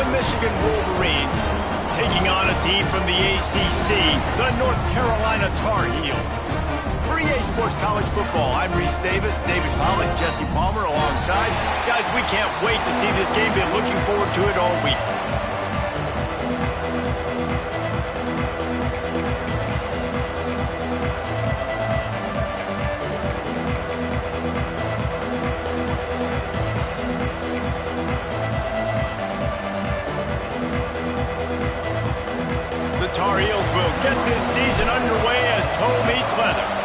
the Michigan Wolverines. Taking on a team from the ACC, the North Carolina Tar Heels. For EA Sports College Football, I'm Reese Davis, David Pollock, Jesse Palmer alongside. Guys, we can't wait to see this game. Been looking forward to it all week. The Tar Heels will get this season underway as toe meets leather.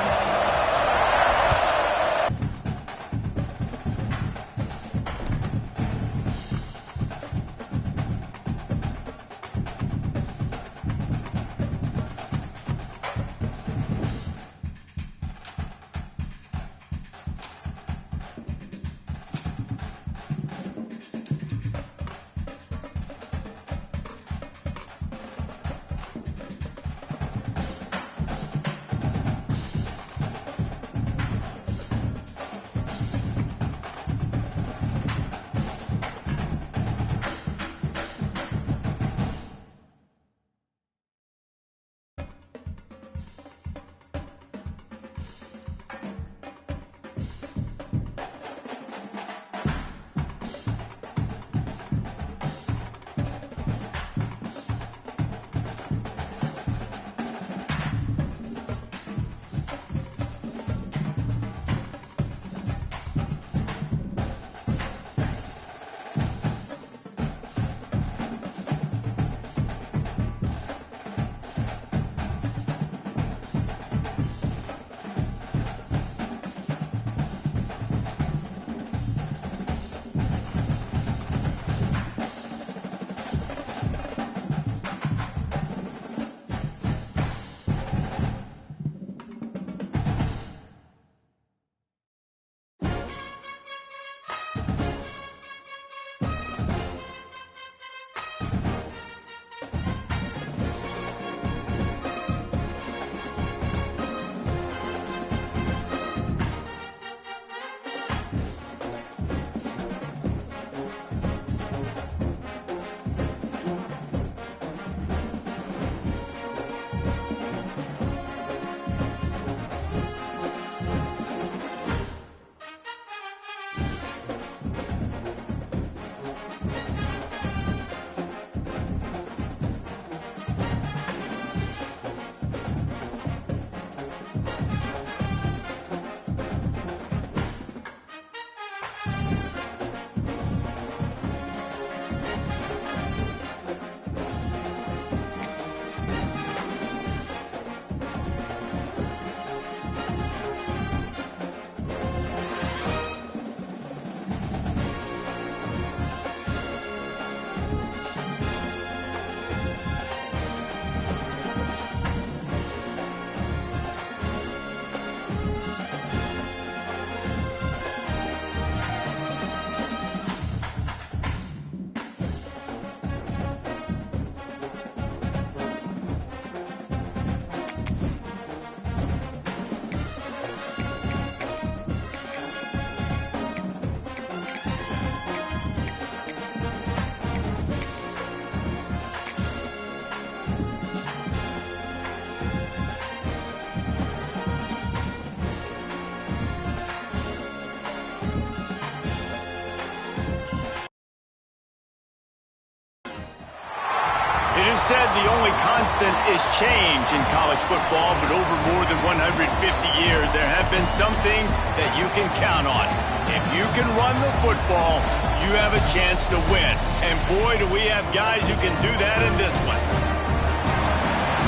It is said the only constant is change in college football, but over more than 150 years, there have been some things that you can count on. If you can run the football, you have a chance to win. And boy, do we have guys who can do that in this one.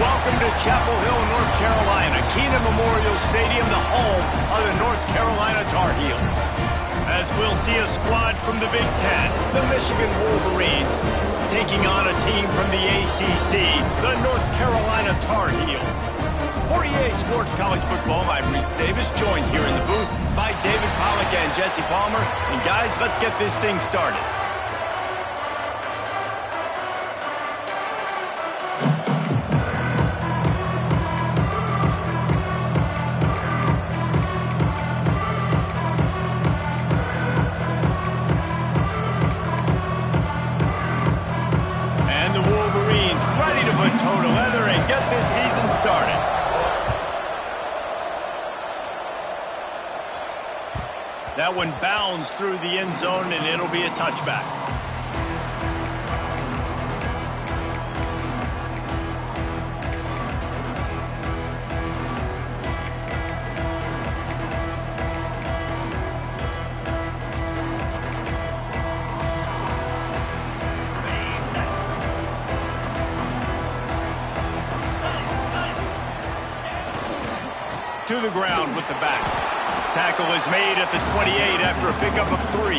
Welcome to Chapel Hill, North Carolina, Keenan Memorial Stadium, the home of the North Carolina Tar Heels. As we'll see a squad from the Big Ten, the Michigan Wolverines, taking on a team from the ACC, the North Carolina Tar Heels. For EA Sports College Football, I'm Reese Davis, joined here in the booth by David Pollock and Jesse Palmer. And guys, let's get this thing started. put toe to leather and get this season started. That one bounds through the end zone, and it'll be a touchback. To the ground with the back. Tackle is made at the 28 after a pickup of 3.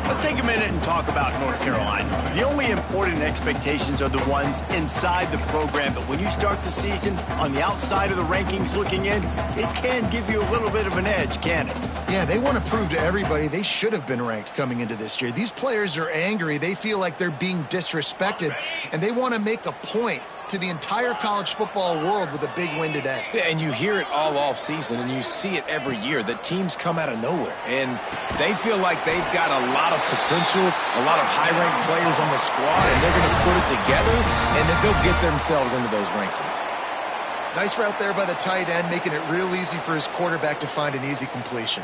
Let's take a minute and talk about North Carolina. The only important expectations are the ones inside the program, but when you start the season on the outside of the rankings looking in, it can give you a little bit of an edge, can it? Yeah, they want to prove to everybody they should have been ranked coming into this year. These players are angry. They feel like they're being disrespected, and they want to make a point to the entire college football world with a big win today. Yeah, and you hear it all off season, and you see it every year, that teams come out of nowhere, and they feel like they've got a lot of potential, a lot of high-ranked players on the squad, and they're going to put it together, and then they'll get themselves into those rankings. Nice route there by the tight end, making it real easy for his quarterback to find an easy completion.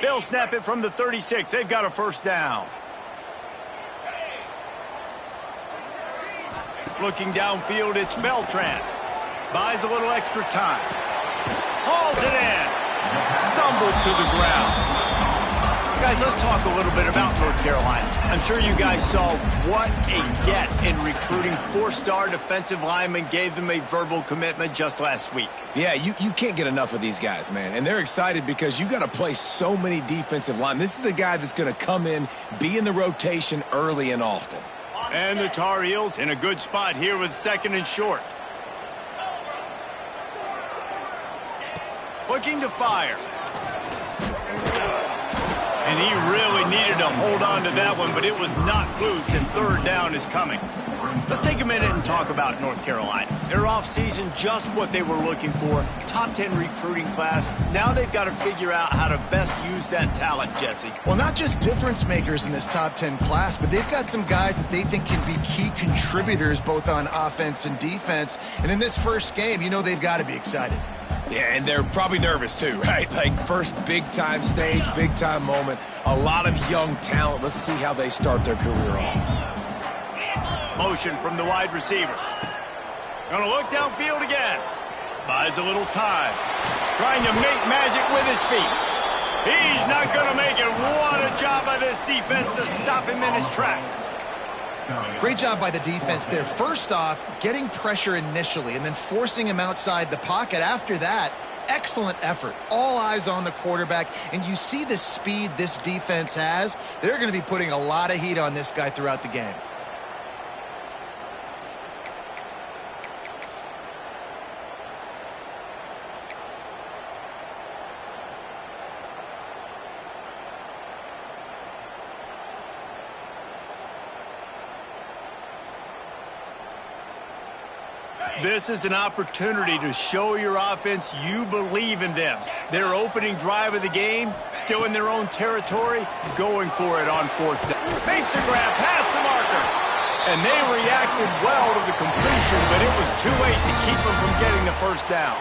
They'll snap it from the 36. They've got a first down. Looking downfield, it's Beltran. Buys a little extra time. Hauls it in. Stumbled to the ground. Guys, let's talk a little bit about North Carolina. I'm sure you guys saw what a get in recruiting. 4-star defensive linemen gave them a verbal commitment just last week. Yeah, you can't get enough of these guys, man. And they're excited because you got to play so many defensive linemen. This is the guy that's going to come in, be in the rotation early and often. And the Tar Heels in a good spot here with 2nd and short. Looking to fire. And he really needed to hold on to that one, but it was not loose, and 3rd down is coming. Let's take a minute and talk about North Carolina. Their offseason, just what they were looking for. Top 10 recruiting class. Now they've got to figure out how to best use that talent, Jesse. Well, not just difference makers in this top 10 class, but they've got some guys that they think can be key contributors both on offense and defense. And in this first game, you know they've got to be excited. Yeah, and they're probably nervous too, right? Like first big-time stage, big-time moment. A lot of young talent. Let's see how they start their career off. Motion from the wide receiver. Gonna look downfield again. Buys a little time. Trying to make magic with his feet. He's not gonna make it. What a job by this defense to stop him in his tracks. Great job by the defense there. First off, getting pressure initially and then forcing him outside the pocket. After that, excellent effort. All eyes on the quarterback. And you see the speed this defense has. They're going to be putting a lot of heat on this guy throughout the game. This is an opportunity to show your offense you believe in them. Their opening drive of the game, still in their own territory, going for it on 4th down. Makes a grab past the marker. And they reacted well to the completion, but it was too late to keep them from getting the first down.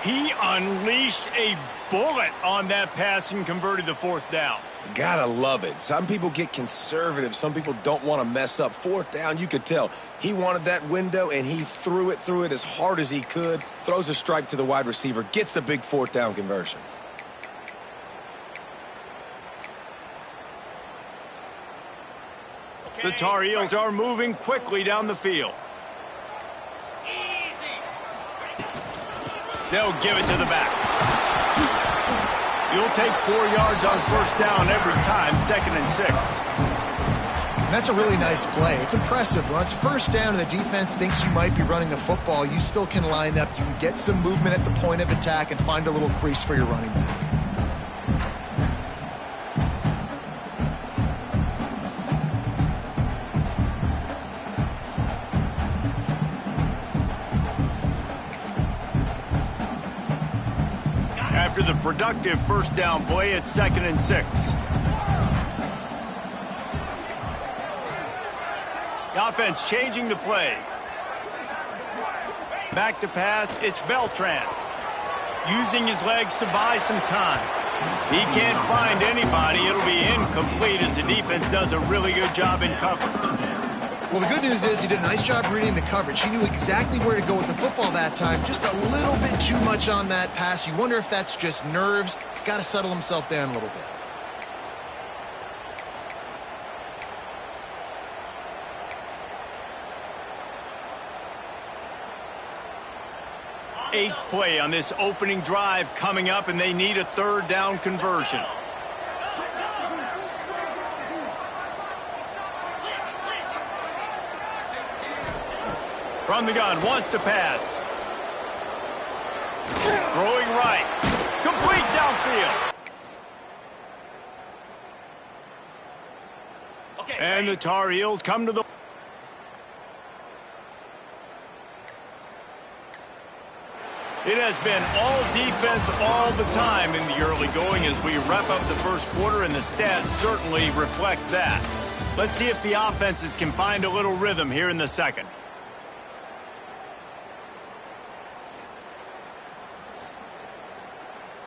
He unleashed a bullet on that pass and converted the 4th down. Gotta love it. Some people get conservative. Some people don't want to mess up. 4th down, you could tell. He wanted that window, and he threw it as hard as he could. Throws a strike to the wide receiver. Gets the big 4th down conversion. The Tar Heels are moving quickly down the field. They'll give it to the back. You'll take 4 yards on 1st down every time, 2nd and 6. That's a really nice play. It's impressive. Once 1st down and the defense thinks you might be running the football, you still can line up. You can get some movement at the point of attack and find a little crease for your running back. after the productive first down play at 2nd and 6. The offense changing the play. Back to pass, it's Beltran. Using his legs to buy some time. He can't find anybody. It'll be incomplete as the defense does a really good job in coverage. Well, the good news is he did a nice job reading the coverage. He knew exactly where to go with the football that time. Just a little bit too much on that pass. You wonder if that's just nerves. He's got to settle himself down a little bit. Eighth play on this opening drive coming up, and they need a 3rd down conversion. From the gun, wants to pass. Throwing right. Complete downfield. And the Tar Heels come to the... It has been all defense all the time in the early going as we wrap up the first quarter, and the stats certainly reflect that. Let's see if the offenses can find a little rhythm here in the second.